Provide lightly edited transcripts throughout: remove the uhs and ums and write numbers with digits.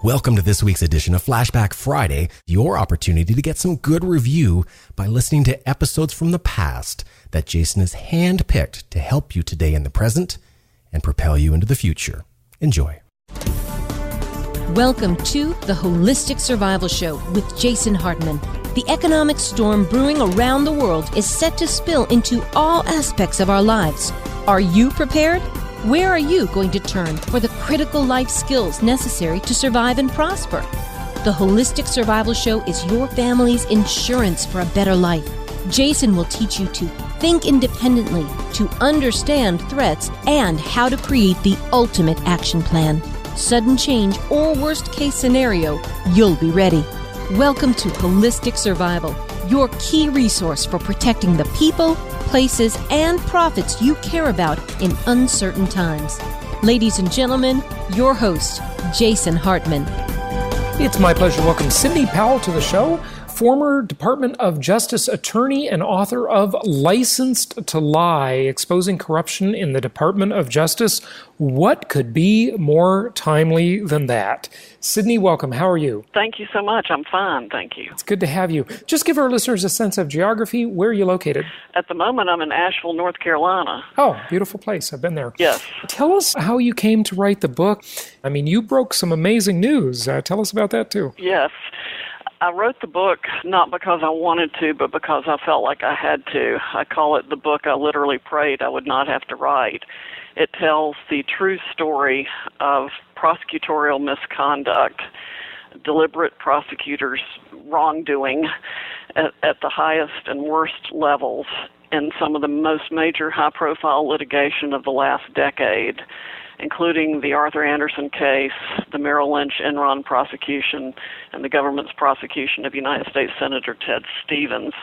Welcome to this week's edition of Flashback Friday, your opportunity to get some good review by listening to episodes from the past that Jason has handpicked to help you today in the present and propel you into the future. Enjoy. Welcome to the Holistic Survival Show with Jason Hartman. The economic storm brewing around the world is set to spill into all aspects of our lives. Are you prepared? Where are you going to turn for the critical life skills necessary to survive and prosper? The Holistic Survival Show is your family's insurance for a better life. Jason will teach you to think independently, to understand threats, and how to create the ultimate action plan. Sudden change or worst case scenario, you'll be ready. Welcome to Holistic Survival, your key resource for protecting the people, places, and profits you care about in uncertain times. Ladies and gentlemen, your host, Jason Hartman. It's my pleasure to welcome Sidney Powell to the show, former Department of Justice attorney and author of Licensed to Lie, Exposing Corruption in the Department of Justice. What could be more timely than that? Sidney, welcome. How are you? Thank you so much. I'm fine, thank you. It's good to have you. Just give our listeners a sense of geography. Where are you located? At the moment, I'm in Asheville, North Carolina. Oh, beautiful place. I've been there. Yes. Tell us how you came to write the book. I mean, you broke some amazing news. Tell us about that, too. Yes. I wrote the book not because I wanted to, but because I felt like I had to. I call it the book I literally prayed I would not have to write. It tells the true story of prosecutorial misconduct, deliberate prosecutors' wrongdoing at the highest and worst levels in some of the most major high-profile litigation of the last decade, including the Arthur Anderson case, the Merrill Lynch Enron prosecution, and the government's prosecution of United States Senator Ted Stevens,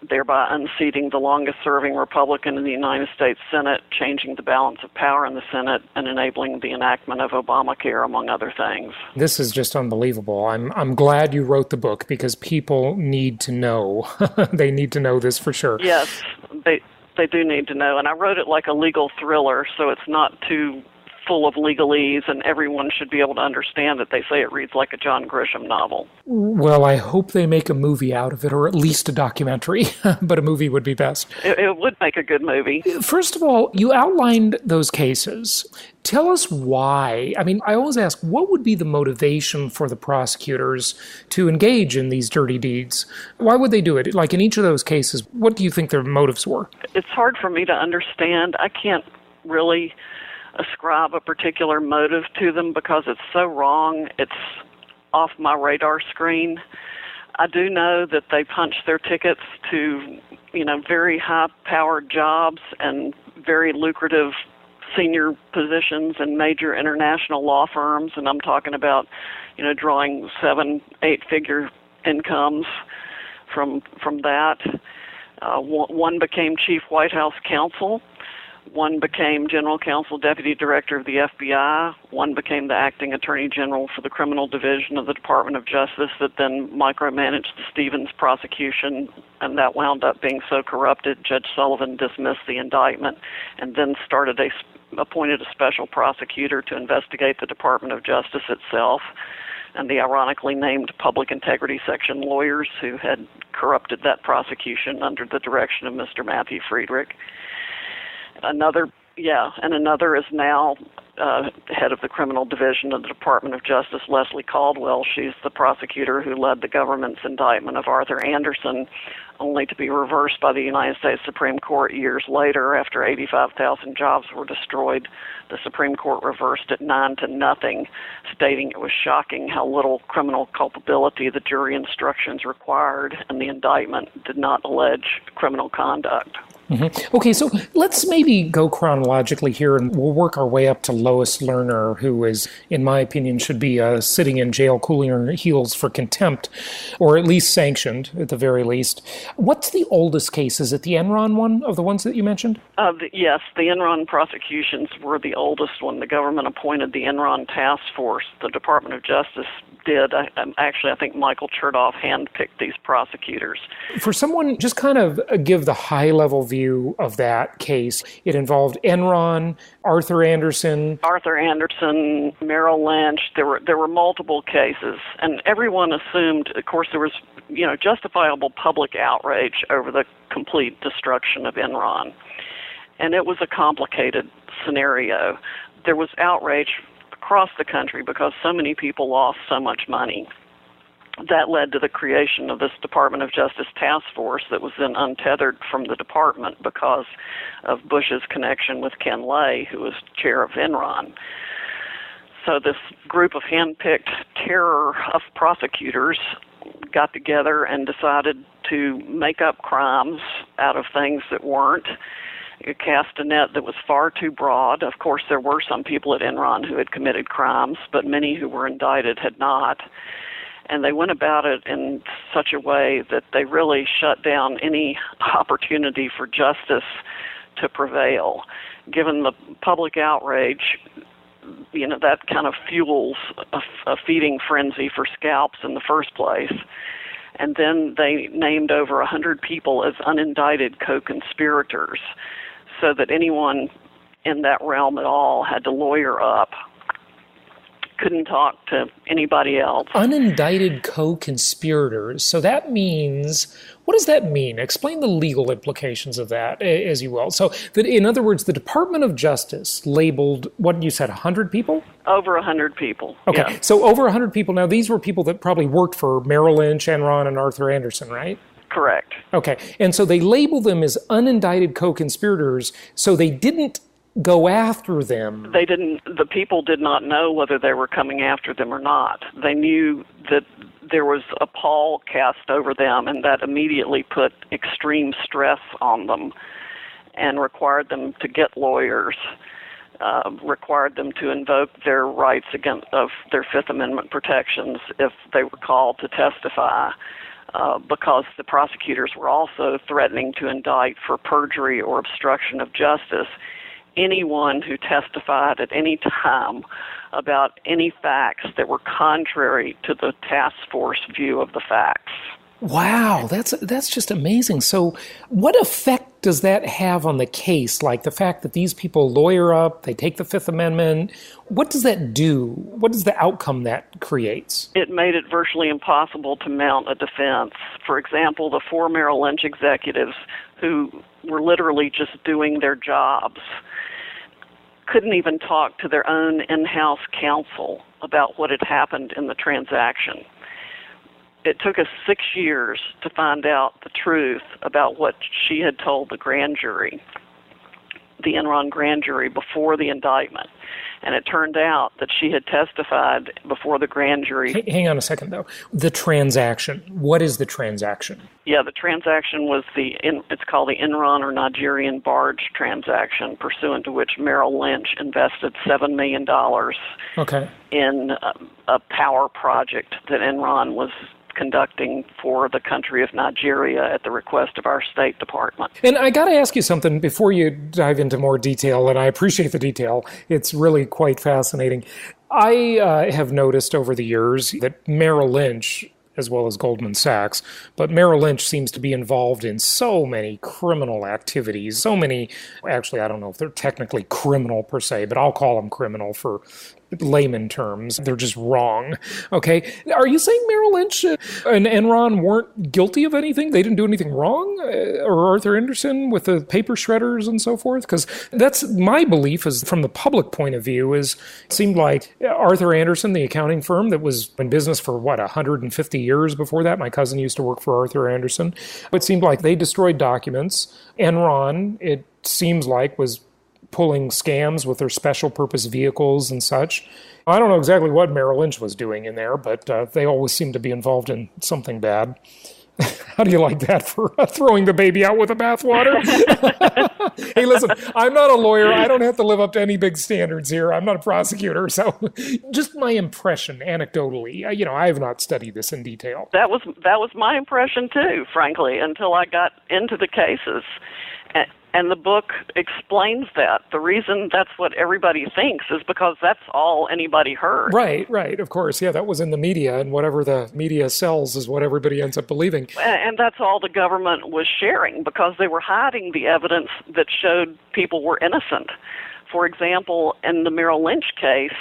thereby unseating the longest-serving Republican in the United States Senate, changing the balance of power in the Senate, and enabling the enactment of Obamacare, among other things. This is just unbelievable. I'm glad you wrote the book because people need to know. They need to know this for sure. Yes, they do need to know. And I wrote it like a legal thriller, so it's not too full of legalese, and everyone should be able to understand that. They say it reads like a John Grisham novel. Well, I hope they make a movie out of it, or at least a documentary, but a movie would be best. It would make a good movie. First of all, you outlined those cases. Tell us why. I mean, I always ask, what would be the motivation for the prosecutors to engage in these dirty deeds? Why would they do it? Like in each of those cases, what do you think their motives were? It's hard for me to understand. I can't really ascribe a particular motive to them because it's so wrong. It's off my radar screen. I do know that they punch their tickets to, very high-powered jobs and very lucrative senior positions in major international law firms, and I'm talking about, drawing 7-8-figure incomes from that. One became chief White House counsel. One became general counsel, deputy director of the FBI. One became the acting attorney general for the criminal division of the Department of Justice that then micromanaged the Stevens prosecution, and that wound up being so corrupted, Judge Sullivan dismissed the indictment and then appointed a special prosecutor to investigate the Department of Justice itself and the ironically named Public Integrity Section lawyers who had corrupted that prosecution under the direction of Mr. Matthew Friedrich. Another is now head of the criminal division of the Department of Justice, Leslie Caldwell. She's the prosecutor who led the government's indictment of Arthur Anderson, only to be reversed by the United States Supreme Court years later after 85,000 jobs were destroyed. The Supreme Court reversed it 9-0, stating it was shocking how little criminal culpability the jury instructions required, and the indictment did not allege criminal conduct. Mm-hmm. Okay, so let's maybe go chronologically here, and we'll work our way up to Lois Lerner, who is, in my opinion, should be sitting in jail cooling her heels for contempt, or at least sanctioned, at the very least. What's the oldest case? Is it the Enron one of the ones that you mentioned? Yes, the Enron prosecutions were the oldest one. The government appointed the Enron task force. The Department of Justice did. I think Michael Chertoff handpicked these prosecutors. For someone, just kind of give the high-level view of that case. It involved Enron, Arthur Andersen, Merrill Lynch. There were multiple cases, and everyone assumed, of course, there was justifiable public outrage over the complete destruction of Enron. And it was a complicated scenario. There was outrage across the country because so many people lost so much money. That led to the creation of this Department of Justice task force that was then untethered from the department because of Bush's connection with Ken Lay, who was chair of Enron. So this group of handpicked terror of prosecutors got together and decided to make up crimes out of things that weren't. It cast a net that was far too broad. Of course, there were some people at Enron who had committed crimes, but many who were indicted had not. And they went about it in such a way that they really shut down any opportunity for justice to prevail. Given the public outrage, that kind of fuels a feeding frenzy for scalps in the first place. And then they named over 100 people as unindicted co-conspirators, so that anyone in that realm at all had to lawyer up, couldn't talk to anybody else. Unindicted co-conspirators. So that means, what does that mean? Explain the legal implications of that, as you will. So, that, in other words, the Department of Justice labeled, what you said, 100 people? Over 100 people. Okay, yeah. So over 100 people. Now, these were people that probably worked for Merrill Lynch, Enron, and Arthur Andersen, right? Correct. Okay, and so they labeled them as unindicted co-conspirators, so they didn't go after them. The people did not know whether they were coming after them or not. They knew that there was a pall cast over them, and that immediately put extreme stress on them and required them to get lawyers, required them to invoke their rights of their Fifth Amendment protections if they were called to testify. Because the prosecutors were also threatening to indict for perjury or obstruction of justice anyone who testified at any time about any facts that were contrary to the task force view of the facts. Wow, that's just amazing. So what effect does that have on the case? Like the fact that these people lawyer up, they take the Fifth Amendment. What does that do? What is the outcome that creates? It made it virtually impossible to mount a defense. For example, the 4 Merrill Lynch executives who were literally just doing their jobs couldn't even talk to their own in-house counsel about what had happened in the transaction. It took us 6 years to find out the truth about what she had told the grand jury, the Enron grand jury, before the indictment. And it turned out that she had testified before the grand jury. Hang on a second, though. The transaction. What is the transaction? Yeah, the transaction was it's called the Enron or Nigerian barge transaction, pursuant to which Merrill Lynch invested $7 million in a power project that Enron was conducting for the country of Nigeria at the request of our State Department. And I got to ask you something before you dive into more detail, and I appreciate the detail. It's really quite fascinating. I have noticed over the years that Merrill Lynch, as well as Goldman Sachs, but Merrill Lynch seems to be involved in so many criminal activities, so many, actually, I don't know if they're technically criminal per se, but I'll call them criminal for layman terms. They're just wrong. Okay. Are you saying Merrill Lynch and Enron weren't guilty of anything? They didn't do anything wrong? Or Arthur Andersen with the paper shredders and so forth? Because that's my belief, is from the public point of view, is it seemed like Arthur Andersen, the accounting firm that was in business for 150 years before that. My cousin used to work for Arthur Andersen. It seemed like they destroyed documents. Enron, it seems like, was pulling scams with their special purpose vehicles and such. I don't know exactly what Merrill Lynch was doing in there, but they always seem to be involved in something bad. How do you like that for throwing the baby out with the bathwater? Hey, listen, I'm not a lawyer. I don't have to live up to any big standards here. I'm not a prosecutor. So just my impression, anecdotally, I have not studied this in detail. That was my impression too, frankly, until I got into the cases. And the book explains that. The reason that's what everybody thinks is because that's all anybody heard. Right, of course. Yeah, that was in the media, and whatever the media sells is what everybody ends up believing. And that's all the government was sharing because they were hiding the evidence that showed people were innocent. For example, in the Merrill Lynch case,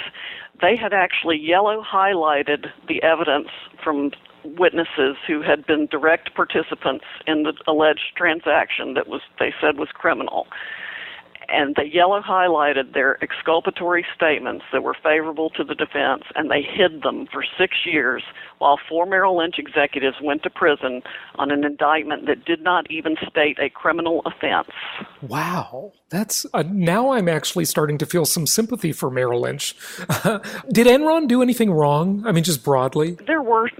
they had actually yellow highlighted the evidence from witnesses who had been direct participants in the alleged transaction that they said was criminal. And they yellow highlighted their exculpatory statements that were favorable to the defense, and they hid them for 6 years while 4 Merrill Lynch executives went to prison on an indictment that did not even state a criminal offense. Wow. That's now I'm actually starting to feel some sympathy for Merrill Lynch. Did Enron do anything wrong? I mean, just broadly? There were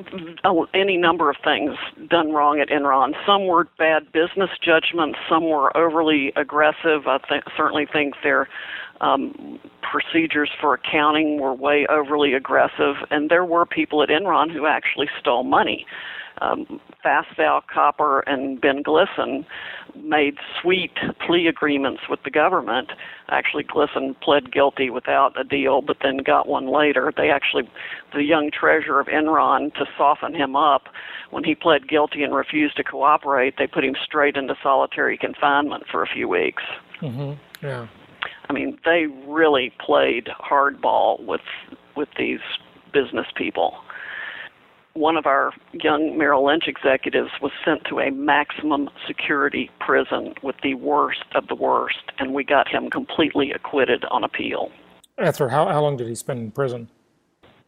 any number of things done wrong at Enron. Some were bad business judgments. Some were overly aggressive. I certainly think their procedures for accounting were way overly aggressive. And there were people at Enron who actually stole money. Fastow, Copper, and Ben Glisson made sweet plea agreements with the government. Actually, Glisson pled guilty without a deal, but then got one later. The young treasurer of Enron, to soften him up, when he pled guilty and refused to cooperate, they put him straight into solitary confinement for a few weeks. Mm-hmm. Yeah. I mean, they really played hardball with these business people. One of our young Merrill Lynch executives was sent to a maximum security prison with the worst of the worst, and we got him completely acquitted on appeal. After how long did he spend in prison?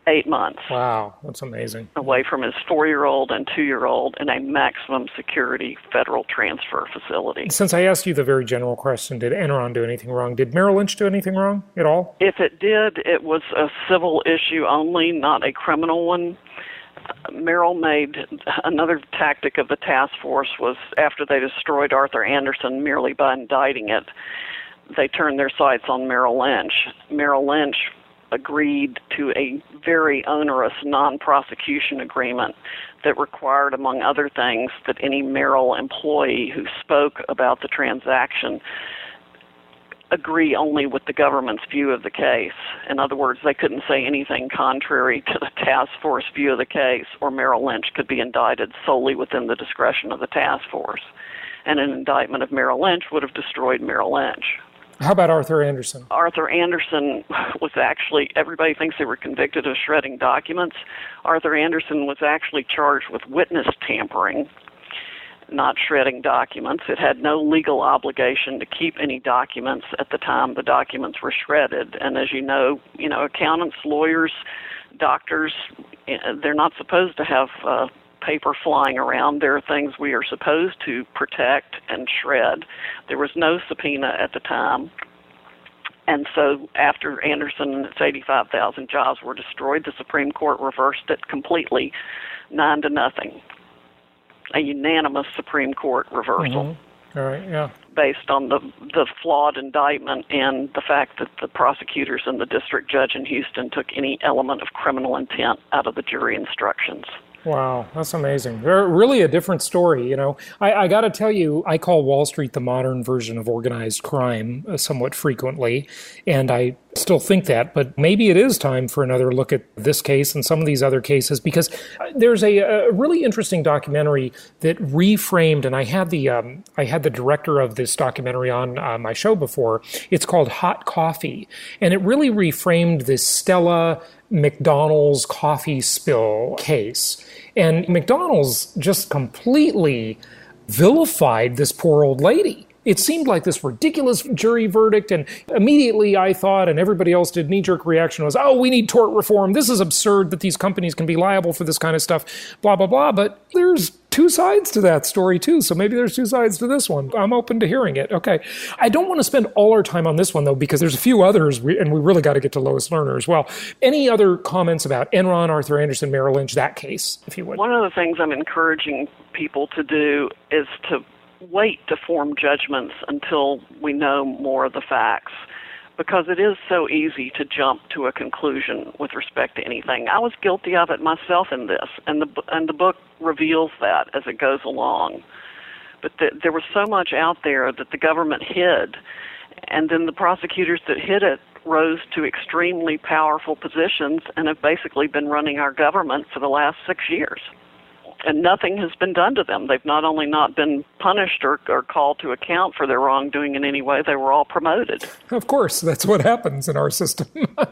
8 months. Wow, that's amazing. Away from his 4-year-old and 2-year-old in a maximum security federal transfer facility. Since I asked you the very general question, did Enron do anything wrong? Did Merrill Lynch do anything wrong at all? If it did, it was a civil issue only, not a criminal one. Merrill made another tactic of the task force was after they destroyed Arthur Andersen merely by indicting it, they turned their sights on Merrill Lynch. Merrill Lynch agreed to a very onerous non-prosecution agreement that required, among other things, that any Merrill employee who spoke about the transaction agree only with the government's view of the case. In other words, they couldn't say anything contrary to the task force view of the case, or Merrill Lynch could be indicted solely within the discretion of the task force. And an indictment of Merrill Lynch would have destroyed Merrill Lynch. How about Arthur Andersen? Arthur Andersen was actually, everybody thinks they were convicted of shredding documents. Arthur Andersen was actually charged with witness tampering, not shredding documents. It had no legal obligation to keep any documents at the time the documents were shredded. And as you know, accountants, lawyers, doctors, they're not supposed to have paper flying around. There are things we are supposed to protect and shred. There was no subpoena at the time. And so after Andersen and its 85,000 jobs were destroyed, the Supreme Court reversed it completely, 9-0. A unanimous Supreme Court reversal. Mm-hmm. All right, yeah. Based on the flawed indictment and the fact that the prosecutors and the district judge in Houston took any element of criminal intent out of the jury instructions. Wow, that's amazing. They're really a different story, I got to tell you, I call Wall Street the modern version of organized crime somewhat frequently, and I still think that, but maybe it is time for another look at this case and some of these other cases, because there's a really interesting documentary that reframed, and I had the director of this documentary on my show before. It's called Hot Coffee, and it really reframed this Stella McDonald's coffee spill case. And McDonald's just completely vilified this poor old lady. It seemed like this ridiculous jury verdict, and immediately I thought, and everybody else did, knee-jerk reaction was, we need tort reform. This is absurd that these companies can be liable for this kind of stuff, blah, blah, blah. But there's two sides to that story, too. So maybe there's two sides to this one. I'm open to hearing it. Okay. I don't want to spend all our time on this one, though, because there's a few others, and we really got to get to Lois Lerner as well. Any other comments about Enron, Arthur Andersen, Merrill Lynch, that case, if you would? One of the things I'm encouraging people to do is to wait to form judgments until we know more of the facts, because it is so easy to jump to a conclusion with respect to anything. I was guilty of it myself in this, and the book reveals that as it goes along. But there was so much out there that the government hid, and then the prosecutors that hid it rose to extremely powerful positions and have basically been running our government for the last 6 years. And nothing has been done to them. They've not only not been punished or called to account for their wrongdoing in any way, they were all promoted. Of course, that's what happens in our system.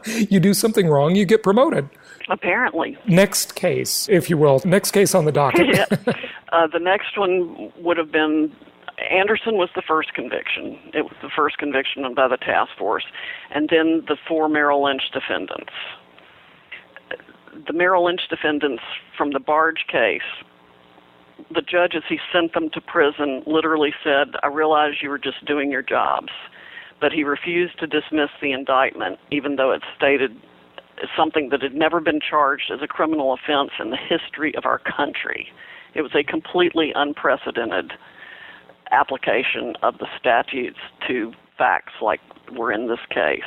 You do something wrong, you get promoted. Apparently. Next case, if you will. Next case on the docket. The next one would have been, Andersen was the first conviction. It was the first conviction by the task force. And then the 4 Merrill Lynch defendants. The Merrill Lynch defendants from the barge case, the judge, as he sent them to prison, literally said, I realize you were just doing your jobs. But he refused to dismiss the indictment, even though it stated something that had never been charged as a criminal offense in the history of our country. It was a completely unprecedented application of the statutes to facts like were in this case.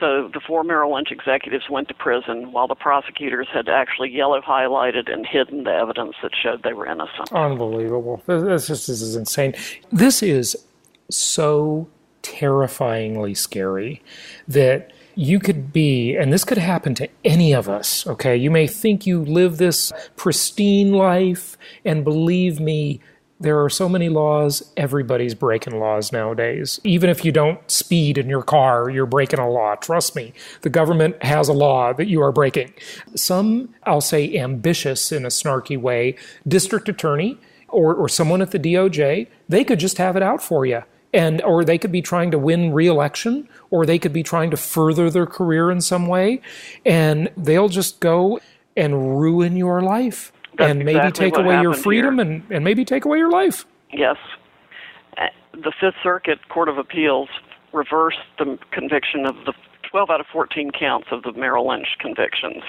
So the 4 Merrill Lynch executives went to prison while the prosecutors had actually yellow highlighted and hidden the evidence that showed they were innocent. Unbelievable. This is insane. This is so terrifyingly scary that you could be, and this could happen to any of us, okay? You may think you live this pristine life, and believe me, there are so many laws, everybody's breaking laws nowadays. Even if you don't speed in your car, you're breaking a law. Trust me, the government has a law that you are breaking. Some, I'll say ambitious in a snarky way, district attorney or someone at the DOJ, they could just have it out for you. Or they could be trying to win re-election, or they could be trying to further their career in some way, and they'll just go and ruin your life. That's and maybe exactly take away your freedom here. and maybe take away your life. Yes. The Fifth Circuit Court of Appeals reversed the conviction of the 12 out of 14 counts of the Merrill Lynch convictions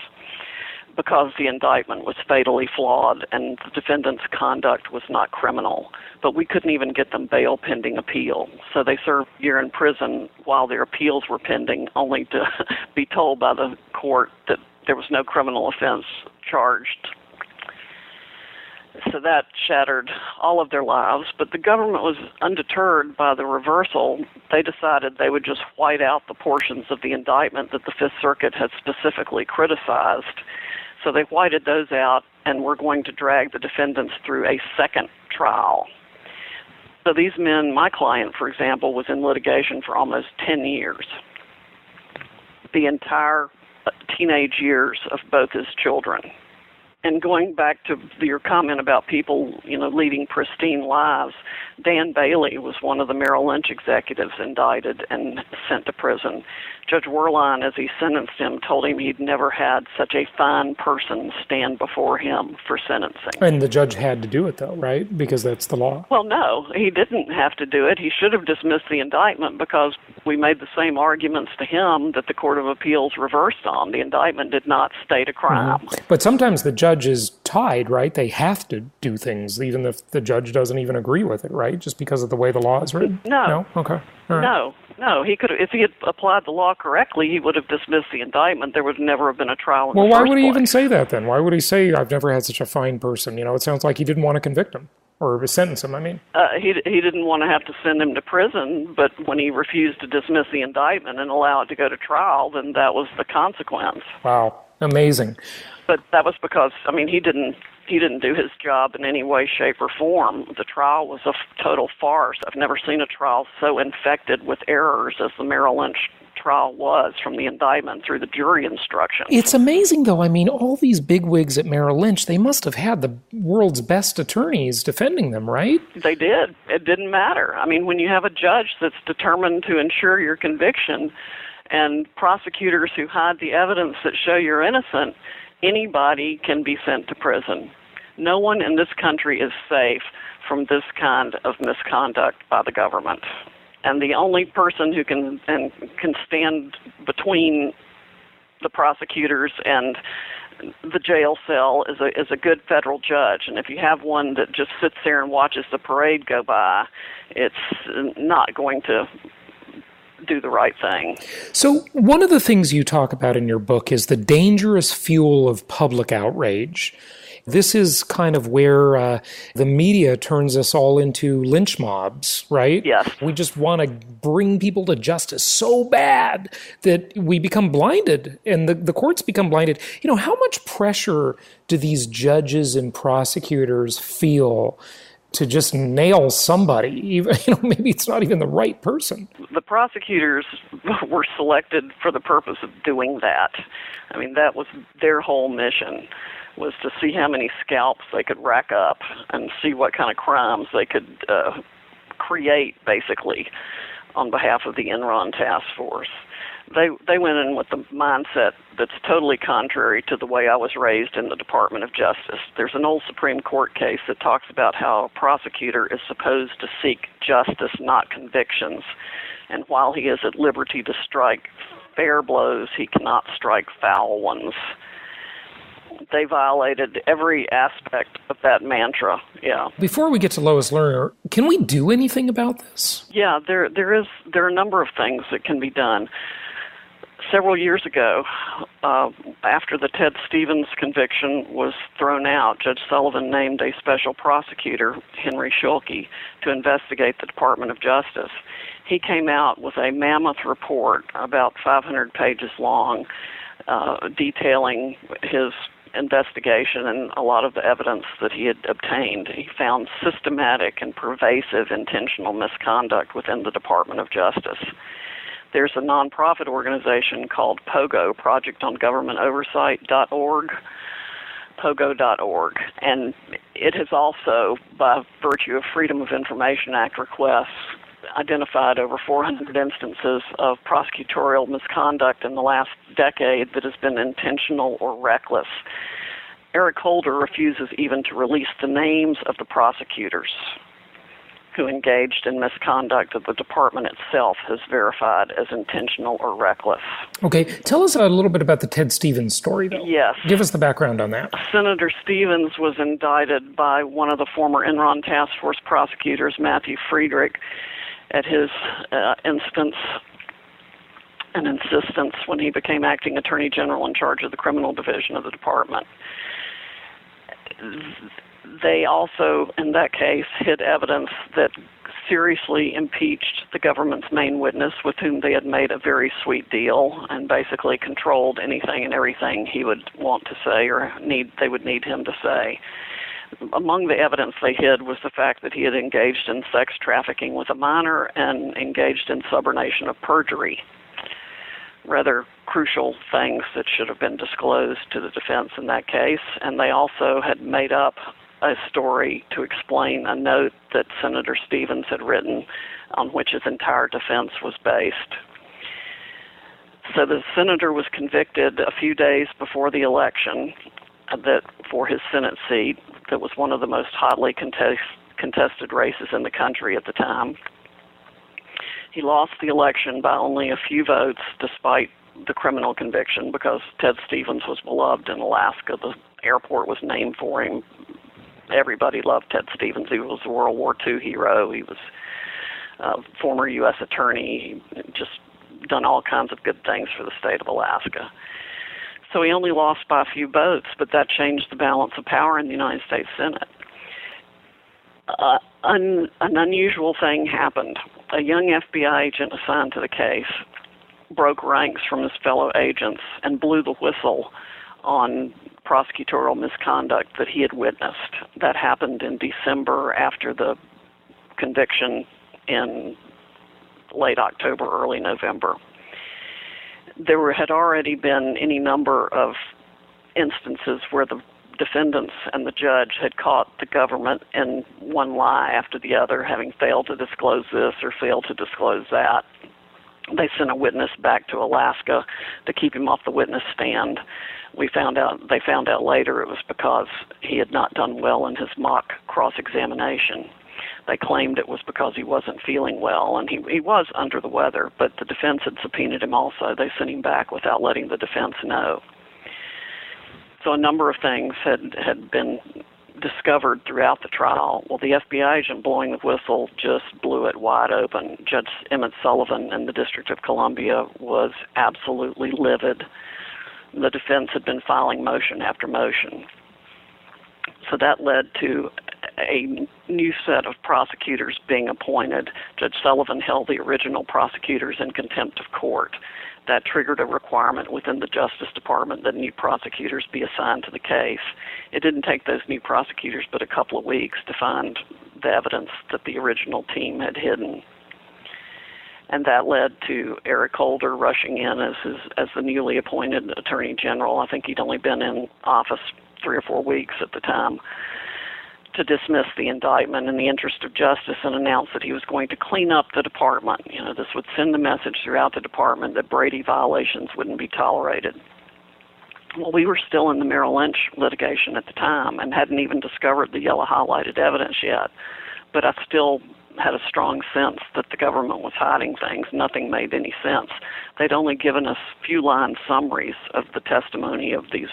because the indictment was fatally flawed and the defendant's conduct was not criminal. But we couldn't even get them bail pending appeal. So they served a year in prison while their appeals were pending, only to be told by the court that there was no criminal offense charged. So that shattered all of their lives, but the government was undeterred by the reversal. They decided they would just white out the portions of the indictment that the Fifth Circuit had specifically criticized. So they whited those out, and were going to drag the defendants through a second trial. So these men, my client, for example, was in litigation for almost 10 years. The entire teenage years of both his children. And going back to your comment about people, leading pristine lives, Dan Bailey was one of the Merrill Lynch executives indicted and sent to prison. Judge Werlein, as he sentenced him, told him he'd never had such a fine person stand before him for sentencing. And the judge had to do it, though, right? Because that's the law. Well, no, he didn't have to do it. He should have dismissed the indictment because we made the same arguments to him that the Court of Appeals reversed on. The indictment did not state a crime. Mm-hmm. But sometimes the judge is tied, right? They have to do things, even if the judge doesn't even agree with it, right? Just because of the way the law is written? No. Okay. All right. No. He could, if he had applied the law correctly, he would have dismissed the indictment. There would never have been a trial in the first place. Well, why would he even say that then? Why would he say, I've never had such a fine person? It sounds like he didn't want to convict him. Or sentence him, I mean. He didn't want to have to send him to prison, but when he refused to dismiss the indictment and allow it to go to trial, then that was the consequence. Wow. Amazing. But that was because, he didn't do his job in any way, shape, or form. The trial was a total farce. I've never seen a trial so infected with errors as the Merrill Lynch trial was, from the indictment through the jury instructions. It's amazing, though. All these bigwigs at Merrill Lynch, they must have had the world's best attorneys defending them, right? They did. It didn't matter. When you have a judge that's determined to ensure your conviction and prosecutors who hide the evidence that show you're innocent, anybody can be sent to prison. No one in this country is safe from this kind of misconduct by the government. And the only person who can stand between the prosecutors and the jail cell is a good federal judge. And if you have one that just sits there and watches the parade go by, it's not going to do the right thing. So one of the things you talk about in your book is the dangerous fuel of public outrage. This is kind of where the media turns us all into lynch mobs, right? Yes. We just want to bring people to justice so bad that we become blinded, and the courts become blinded. You know, how much pressure do these judges and prosecutors feel to just nail somebody? Even, maybe it's not even the right person. The prosecutors were selected for the purpose of doing that. I mean, that was their whole mission, was to see how many scalps they could rack up and see what kind of crimes they could create, basically, on behalf of the Enron task force. They went in with the mindset that's totally contrary to the way I was raised in the Department of Justice. There's an old Supreme Court case that talks about how a prosecutor is supposed to seek justice, not convictions. And while he is at liberty to strike fair blows, he cannot strike foul ones. They violated every aspect of that mantra, yeah. Before we get to Lois Lerner, can we do anything about this? Yeah, there are a number of things that can be done. Several years ago, after the Ted Stevens conviction was thrown out, Judge Sullivan named a special prosecutor, Henry Schulke, to investigate the Department of Justice. He came out with a mammoth report, about 500 pages long, detailing his investigation and a lot of the evidence that he had obtained. He found systematic and pervasive intentional misconduct within the Department of Justice. There's a nonprofit organization called POGO, Project on Government Oversight.org, pogo.org, and it has also, by virtue of Freedom of Information Act requests, identified over 400 instances of prosecutorial misconduct in the last decade that has been intentional or reckless. Eric Holder refuses even to release the names of the prosecutors who engaged in misconduct that the department itself has verified as intentional or reckless. Okay, tell us a little bit about the Ted Stevens story, though. Yes. Give us the background on that. Senator Stevens was indicted by one of the former Enron task force prosecutors, Matthew Friedrich, at his instance and insistence when he became acting attorney general in charge of the criminal division of the department. They also, in that case, hid evidence that seriously impeached the government's main witness, with whom they had made a very sweet deal and basically controlled anything and everything he would want to say or they would need him to say. Among the evidence they hid was the fact that he had engaged in sex trafficking with a minor and engaged in subornation of perjury. Rather crucial things that should have been disclosed to the defense in that case. And they also had made up a story to explain a note that Senator Stevens had written on which his entire defense was based. So the senator was convicted a few days before the election that for his Senate seat that was one of the most hotly contested races in the country at the time. He lost the election by only a few votes despite the criminal conviction because Ted Stevens was beloved in Alaska. The airport was named for him. Everybody loved Ted Stevens. He was a World War II hero. He was a former U.S. attorney. He just done all kinds of good things for the state of Alaska. So he only lost by a few votes, but that changed the balance of power in the United States Senate. An unusual thing happened. A young FBI agent assigned to the case broke ranks from his fellow agents and blew the whistle on prosecutorial misconduct that he had witnessed. That happened in December after the conviction in late October, early November. There had already been any number of instances where the defendants and the judge had caught the government in one lie after the other, having failed to disclose this or failed to disclose that. They sent a witness back to Alaska to keep him off the witness stand. They found out later it was because he had not done well in his mock cross-examination. They claimed it was because he wasn't feeling well, and he was under the weather, but the defense had subpoenaed him also. They sent him back without letting the defense know. So a number of things had been discovered throughout the trial. Well, the FBI agent blowing the whistle just blew it wide open. Judge Emmett Sullivan in the District of Columbia was absolutely livid. The defense had been filing motion after motion. So that led to a new set of prosecutors being appointed. Judge Sullivan held the original prosecutors in contempt of court. That triggered a requirement within the Justice Department that new prosecutors be assigned to the case. It didn't take those new prosecutors but a couple of weeks to find the evidence that the original team had hidden. And that led to Eric Holder rushing in as the newly appointed Attorney General. I think he'd only been in office 3 or 4 weeks at the time, to dismiss the indictment in the interest of justice and announce that he was going to clean up the department. This would send a message throughout the department that Brady violations wouldn't be tolerated. Well, we were still in the Merrill Lynch litigation at the time and hadn't even discovered the yellow highlighted evidence yet, but I still had a strong sense that the government was hiding things. Nothing made any sense. They'd only given us few-line summaries of the testimony of these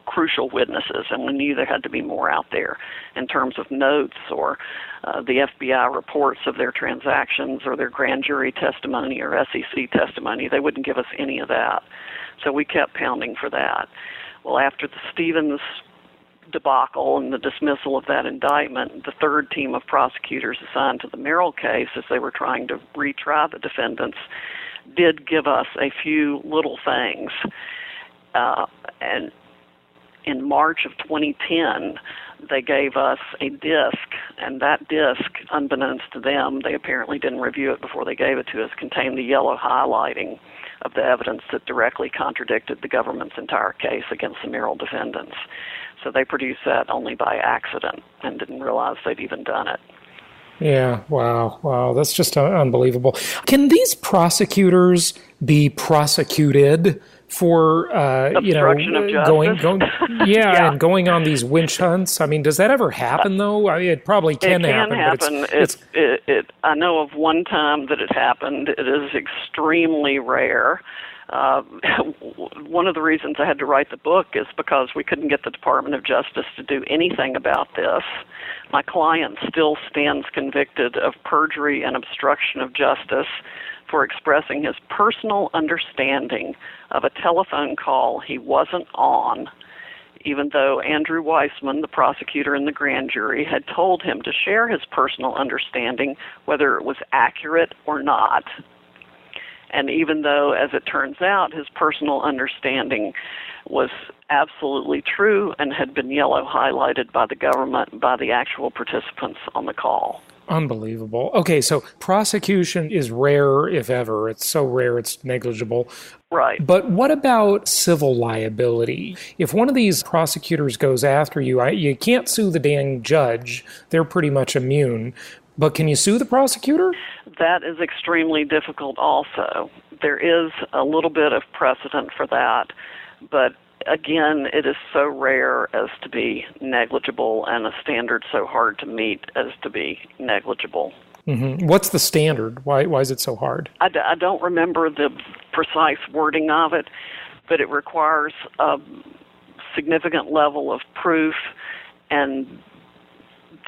crucial witnesses, and we knew there had to be more out there in terms of notes or the FBI reports of their transactions or their grand jury testimony or SEC testimony. They wouldn't give us any of that. So we kept pounding for that. Well, after the Stevens debacle and the dismissal of that indictment, the third team of prosecutors assigned to the Merrill case, as they were trying to retry the defendants, did give us a few little things. And in March of 2010, they gave us a disc, and that disc, unbeknownst to them, they apparently didn't review it before they gave it to us, contained the yellow highlighting of the evidence that directly contradicted the government's entire case against the Merrill defendants. So they produced that only by accident and didn't realize they'd even done it. Yeah, wow, that's just unbelievable. Can these prosecutors be prosecuted for obstruction of justice? And going on these witch hunts? I mean, does that ever happen though? I mean, it probably can happen. But I know of one time that it happened. It is extremely rare. One of the reasons I had to write the book is because we couldn't get the Department of Justice to do anything about this. My client still stands convicted of perjury and obstruction of justice for expressing his personal understanding of a telephone call he wasn't on, even though Andrew Weissman, the prosecutor in the grand jury, had told him to share his personal understanding, whether it was accurate or not. And even though, as it turns out, his personal understanding was absolutely true and had been yellow highlighted by the government, by the actual participants on the call. Unbelievable. Okay, so prosecution is rare, if ever. It's so rare it's negligible. Right. But what about civil liability? If one of these prosecutors goes after you, you can't sue the dang judge. They're pretty much immune. But can you sue the prosecutor? That is extremely difficult also. There is a little bit of precedent for that, but again, it is so rare as to be negligible and a standard so hard to meet as to be negligible. Mm-hmm. What's the standard? Why is it so hard? I don't remember the precise wording of it, but it requires a significant level of proof, and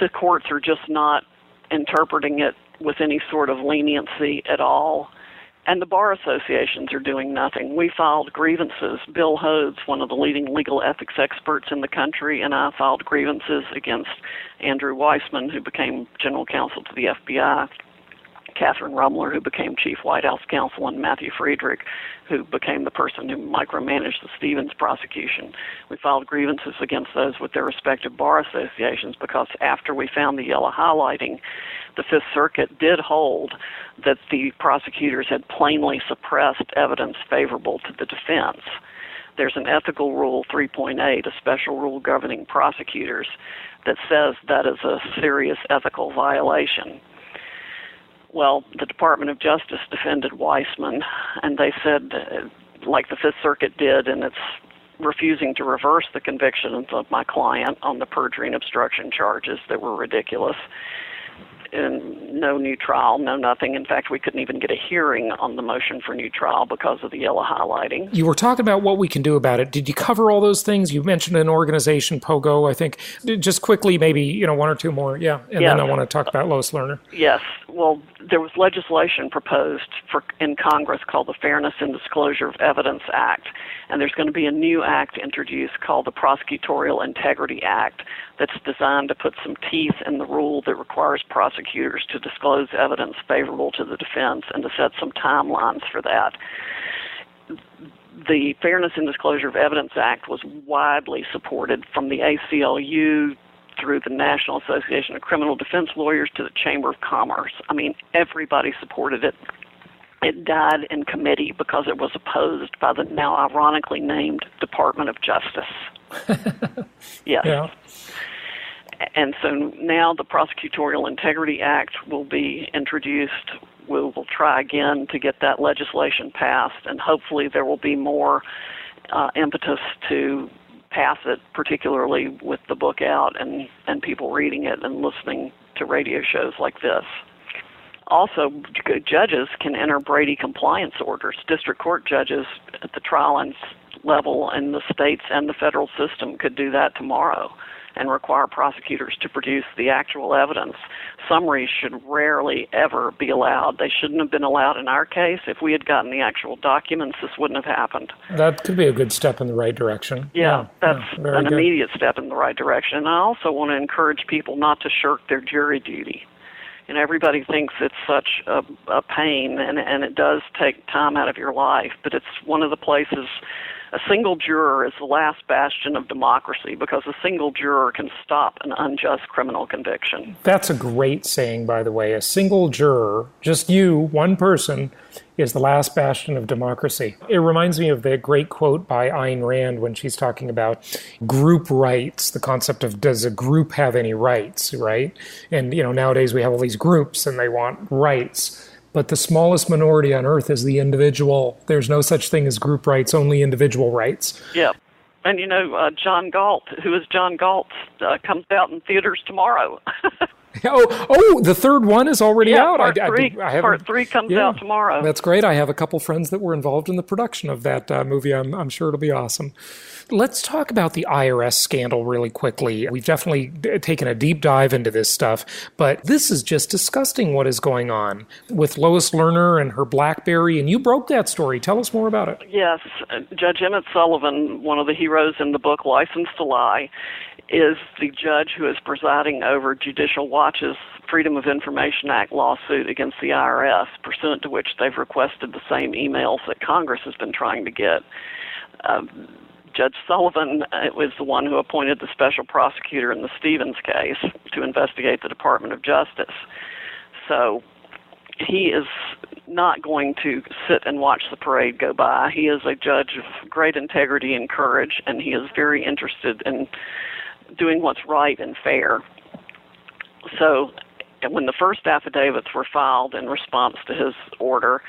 the courts are just not interpreting it with any sort of leniency at all. And the bar associations are doing nothing. We filed grievances. Bill Hodes, one of the leading legal ethics experts in the country, and I filed grievances against Andrew Weissman, who became general counsel to the FBI, Catherine Rumler, who became chief White House counsel, and Matthew Friedrich, who became the person who micromanaged the Stevens prosecution. We filed grievances against those with their respective bar associations because after we found the yellow highlighting, the Fifth Circuit did hold that the prosecutors had plainly suppressed evidence favorable to the defense. There's an ethical rule 3.8, a special rule governing prosecutors, that says that is a serious ethical violation. Well, the Department of Justice defended Weissman, and they said, like the Fifth Circuit did, and it's refusing to reverse the convictions of my client on the perjury and obstruction charges that were ridiculous. And no new trial, no nothing. In fact, we couldn't even get a hearing on the motion for new trial because of the yellow highlighting. You were talking about what we can do about it. Did you cover all those things? You mentioned an organization, POGO, I think. Just quickly, maybe one or two more. Yeah, and yes. Then I want to talk about Lois Lerner. Yes. Well, there was legislation proposed in Congress called the Fairness and Disclosure of Evidence Act, and there's going to be a new act introduced called the Prosecutorial Integrity Act that's designed to put some teeth in the rule that requires prosecutors to disclose evidence favorable to the defense and to set some timelines for that. The Fairness and Disclosure of Evidence Act was widely supported from the ACLU through the National Association of Criminal Defense Lawyers to the Chamber of Commerce. I mean, everybody supported it. It died in committee because it was opposed by the now ironically named Department of Justice. Yes. Yeah. And so now the Prosecutorial Integrity Act will be introduced. We will try again to get that legislation passed, and hopefully there will be more impetus to pass it, particularly with the book out and people reading it and listening to radio shows like this. Also, judges can enter Brady compliance orders. District court judges at the trial and level in the states and the federal system could do that tomorrow and require prosecutors to produce the actual evidence. Summaries should rarely ever be allowed. They shouldn't have been allowed in our case. If we had gotten the actual documents, this wouldn't have happened. That could be a good step in the right direction. Yeah, that's an immediate step in the right direction. And I also want to encourage people not to shirk their jury duty. And everybody thinks it's such a pain, and it does take time out of your life, but it's one of the places. A single juror is the last bastion of democracy because a single juror can stop an unjust criminal conviction. That's a great saying, by the way. A single juror, just you, one person, is the last bastion of democracy. It reminds me of the great quote by Ayn Rand when she's talking about group rights, the concept of does a group have any rights, right? And, nowadays we have all these groups and they want rights. But the smallest minority on earth is the individual. There's no such thing as group rights, only individual rights. Yeah. And, John Galt, who is John Galt, comes out in theaters tomorrow. Oh, the third one is already out. Part three comes out tomorrow. That's great. I have a couple friends that were involved in the production of that movie. I'm sure it'll be awesome. Let's talk about the IRS scandal really quickly. We've definitely taken a deep dive into this stuff, but this is just disgusting what is going on with Lois Lerner and her BlackBerry, and you broke that story. Tell us more about it. Yes. Judge Emmett Sullivan, one of the heroes in the book License to Lie, is the judge who is presiding over Judicial Watch's Freedom of Information Act lawsuit against the IRS, pursuant to which they've requested the same emails that Congress has been trying to get. Judge Sullivan was the one who appointed the special prosecutor in the Stevens case to investigate the Department of Justice. So he is not going to sit and watch the parade go by. He is a judge of great integrity and courage, and he is very interested in doing what's right and fair. So when the first affidavits were filed in response to his order,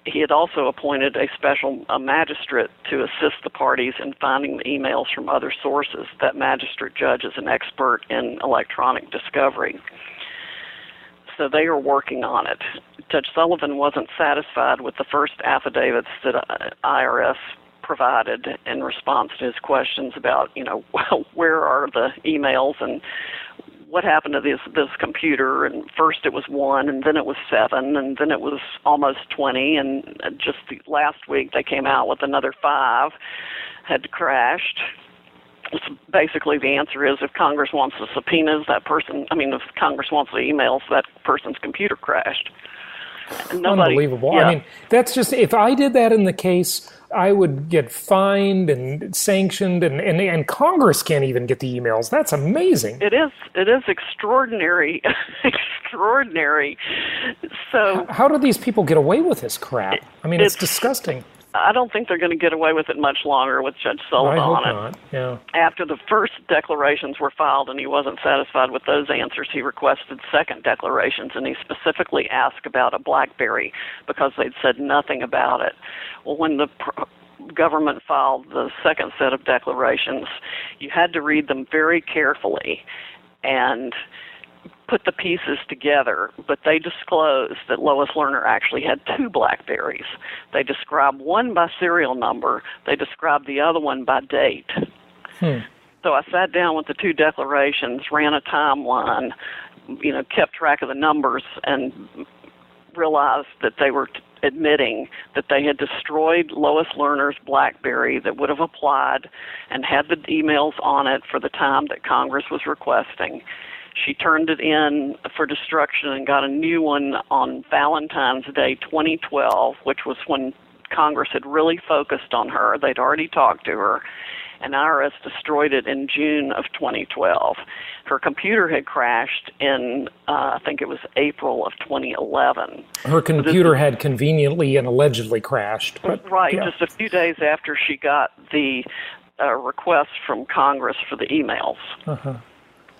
he had also appointed a special magistrate to assist the parties in finding the emails from other sources. That magistrate judge is an expert in electronic discovery. So they are working on it. Judge Sullivan wasn't satisfied with the first affidavits that IRS provided in response to his questions about, where are the emails and what happened to this computer. And first it was 1, and then it was 7, and then it was almost 20, and just last week they came out with another 5 had crashed. So basically the answer is if Congress wants the subpoenas, if Congress wants the emails, that person's computer crashed. And unbelievable. Yeah. I mean, that's just, if I did that in the case, I would get fined and sanctioned, and Congress can't even get the emails. That's amazing. It is extraordinary, extraordinary. So how do these people get away with this crap? I mean, it's disgusting. I don't think they're going to get away with it much longer with Judge Sullivan I hope on it. not. Yeah. After the first declarations were filed and he wasn't satisfied with those answers, he requested second declarations, and he specifically asked about a BlackBerry because they'd said nothing about it. Well, when the government filed the second set of declarations, you had to read them very carefully and put the pieces together, but they disclosed that Lois Lerner actually had two BlackBerries. They described one by serial number. They described the other one by date. So I sat down with the two declarations, ran a timeline, kept track of the numbers, and realized that they were admitting that they had destroyed Lois Lerner's BlackBerry that would have applied and had the emails on it for the time that Congress was requesting. She turned it in for destruction and got a new one on Valentine's Day 2012, which was when Congress had really focused on her. They'd already talked to her, and IRS destroyed it in June of 2012. Her computer had crashed in, I think it was April of 2011. Her computer had conveniently and allegedly crashed. But, right, yeah. Just a few days after she got the request from Congress for the emails.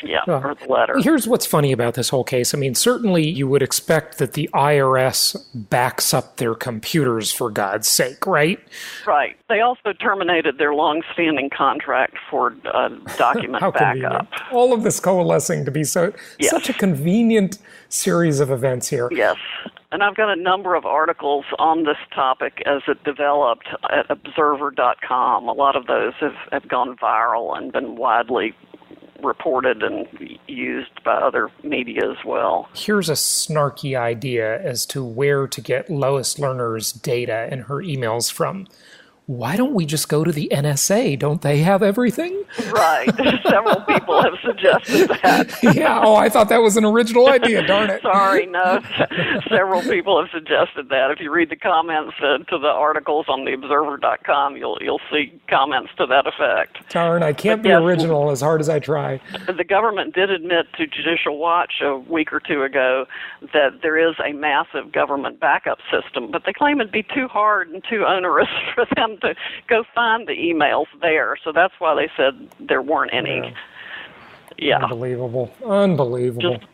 Yeah, or the letter. Here's what's funny about this whole case. I mean, certainly you would expect that the IRS backs up their computers, for God's sake, right? Right. They also terminated their long-standing contract for document How backup. Convenient. All of this coalescing to be such a convenient series of events here. Yes. And I've got a number of articles on this topic as it developed at observer.com. A lot of those have gone viral and been widely reported and used by other media as well. Here's a snarky idea as to where to get Lois Lerner's data and her emails from. Why don't we just go to the NSA? Don't they have everything? Right. Several people have suggested that. Yeah. Oh, I thought that was an original idea. Darn it. Sorry, no. Several people have suggested that. If you read the comments to the articles on theobserver.com, you'll see comments to that effect. Darn, I can't be original as hard as I try. The government did admit to Judicial Watch a week or two ago that there is a massive government backup system, but they claim it'd be too hard and too onerous for them to go find the emails there. So that's why they said there weren't any. Yeah. Unbelievable.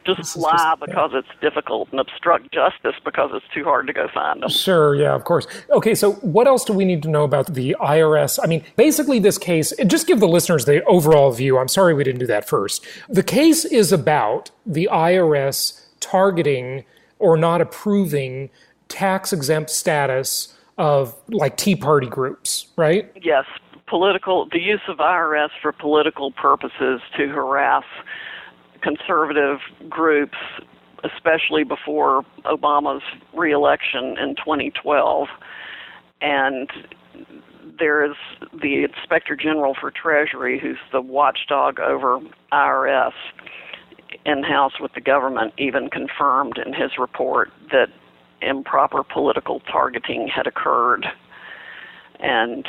Just lie because it's difficult and obstruct justice because it's too hard to go find them. Sure, yeah, of course. Okay, so what else do we need to know about the IRS? I mean, basically this case, just give the listeners the overall view. I'm sorry we didn't do that first. The case is about the IRS targeting or not approving tax-exempt status of like Tea Party groups, right? Yes. The use of IRS for political purposes to harass conservative groups, especially before Obama's reelection in 2012. And there is the Inspector General for Treasury, who's the watchdog over IRS, in-house with the government, even confirmed in his report that improper political targeting had occurred. And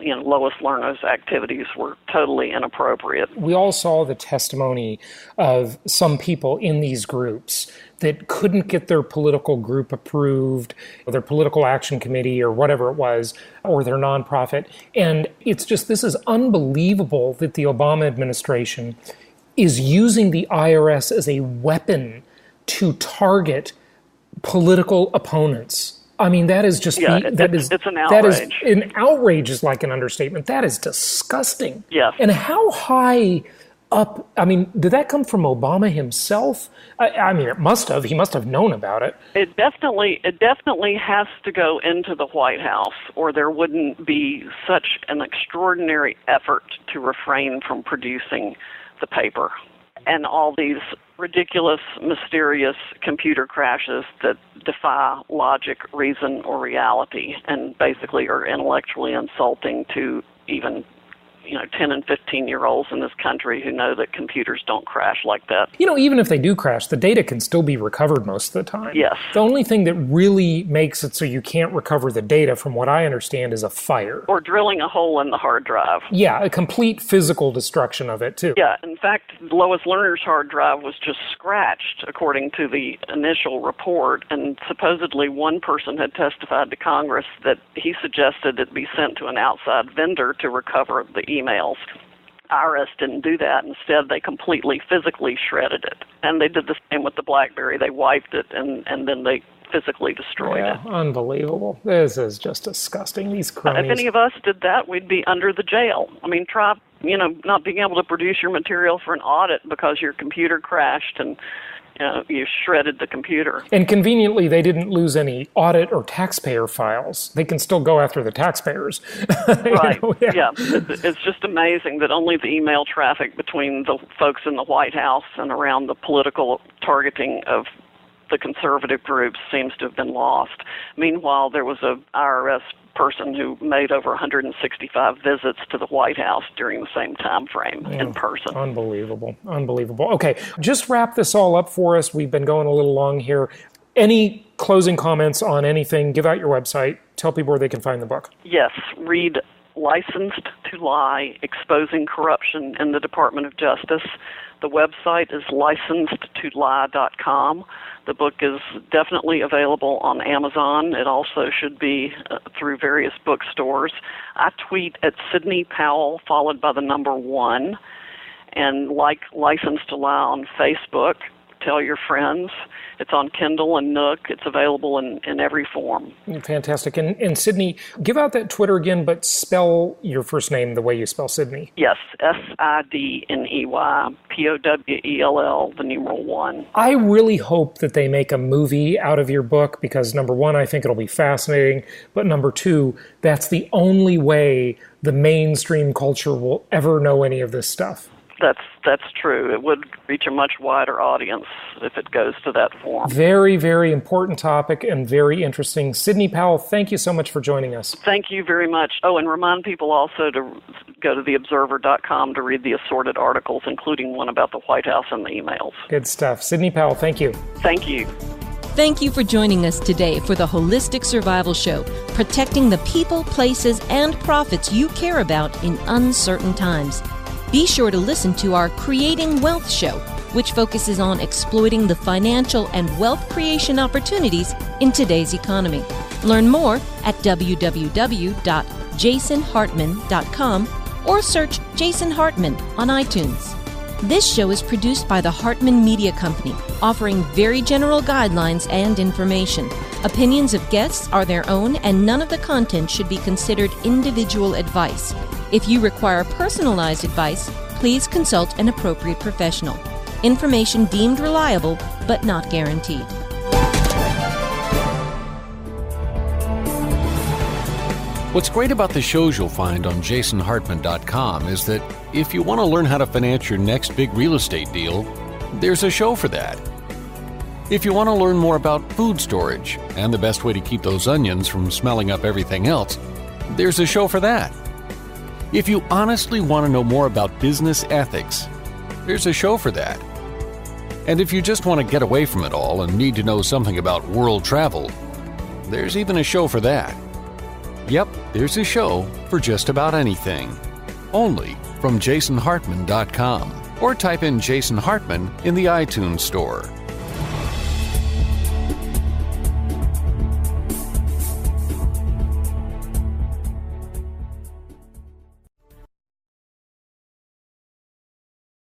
Lois Lerner's activities were totally inappropriate. We all saw the testimony of some people in these groups that couldn't get their political group approved, or their political action committee, or whatever it was, or their nonprofit. And it's just, this is unbelievable that the Obama administration is using the IRS as a weapon to target political opponents. I mean, that is just, it's an outrage. An outrage is like an understatement. That is disgusting. Yes. And how high up, I mean, did that come from Obama himself? I mean, it must have. He must have known about it. It definitely has to go into the White House, or there wouldn't be such an extraordinary effort to refrain from producing the paper. And all these ridiculous, mysterious computer crashes that defy logic, reason, or reality, and basically are intellectually insulting to even, 10 and 15-year-olds in this country who know that computers don't crash like that. Even if they do crash, the data can still be recovered most of the time. Yes. The only thing that really makes it so you can't recover the data, from what I understand, is a fire. Or drilling a hole in the hard drive. Yeah, a complete physical destruction of it, too. Yeah, in fact, Lois Lerner's hard drive was just scratched, according to the initial report, and supposedly one person had testified to Congress that he suggested it be sent to an outside vendor to recover the emails. IRS didn't do that. Instead, they completely physically shredded it. And they did the same with the BlackBerry. They wiped it, and then they physically destroyed it. Unbelievable. This is just disgusting, these cronies. If any of us did that, we'd be under the jail. I mean, try, not being able to produce your material for an audit because your computer crashed and you shredded the computer. And conveniently, they didn't lose any audit or taxpayer files. They can still go after the taxpayers. Right. Yeah. It's just amazing that only the email traffic between the folks in the White House and around the political targeting of the conservative groups seems to have been lost. Meanwhile, there was a IRS person who made over 165 visits to the White House during the same time frame in person. Unbelievable. Okay, just wrap this all up for us. We've been going a little long here. Any closing comments on anything? Give out your website. Tell people where they can find the book. Yes, read Licensed to Lie, Exposing Corruption in the Department of Justice. The website is licensed2lie.com. The book is definitely available on Amazon. It also should be through various bookstores. I tweet at Sidney Powell, followed by the number 1, and like License to Lie on Facebook. Tell your friends. It's on Kindle and Nook. It's available in every form. Fantastic. And Sidney, give out that Twitter again, but spell your first name the way you spell Sidney. Yes, SIDNEY, POWELL, the numeral 1. I really hope that they make a movie out of your book because, number 1, I think it'll be fascinating. But number 2, that's the only way the mainstream culture will ever know any of this stuff. That's true. It would reach a much wider audience if it goes to that form. Very, very important topic and very interesting. Sidney Powell, thank you so much for joining us. Thank you very much. Oh, and remind people also to go to theobserver.com to read the assorted articles, including one about the White House and the emails. Good stuff. Sidney Powell, thank you. Thank you. Thank you for joining us today for the Holistic Survival Show, protecting the people, places, and profits you care about in uncertain times. Be sure to listen to our Creating Wealth show, which focuses on exploiting the financial and wealth creation opportunities in today's economy. Learn more at www.jasonhartman.com or search Jason Hartman on iTunes. This show is produced by the Hartman Media Company, offering very general guidelines and information. Opinions of guests are their own, and none of the content should be considered individual advice. If you require personalized advice, please consult an appropriate professional. Information deemed reliable, but not guaranteed. What's great about the shows you'll find on jasonhartman.com is that if you want to learn how to finance your next big real estate deal, there's a show for that. If you want to learn more about food storage and the best way to keep those onions from smelling up everything else, there's a show for that. If you honestly want to know more about business ethics, there's a show for that. And if you just want to get away from it all and need to know something about world travel, there's even a show for that. Yep, there's a show for just about anything. Only from jasonhartman.com. Or type in Jason Hartman in the iTunes store.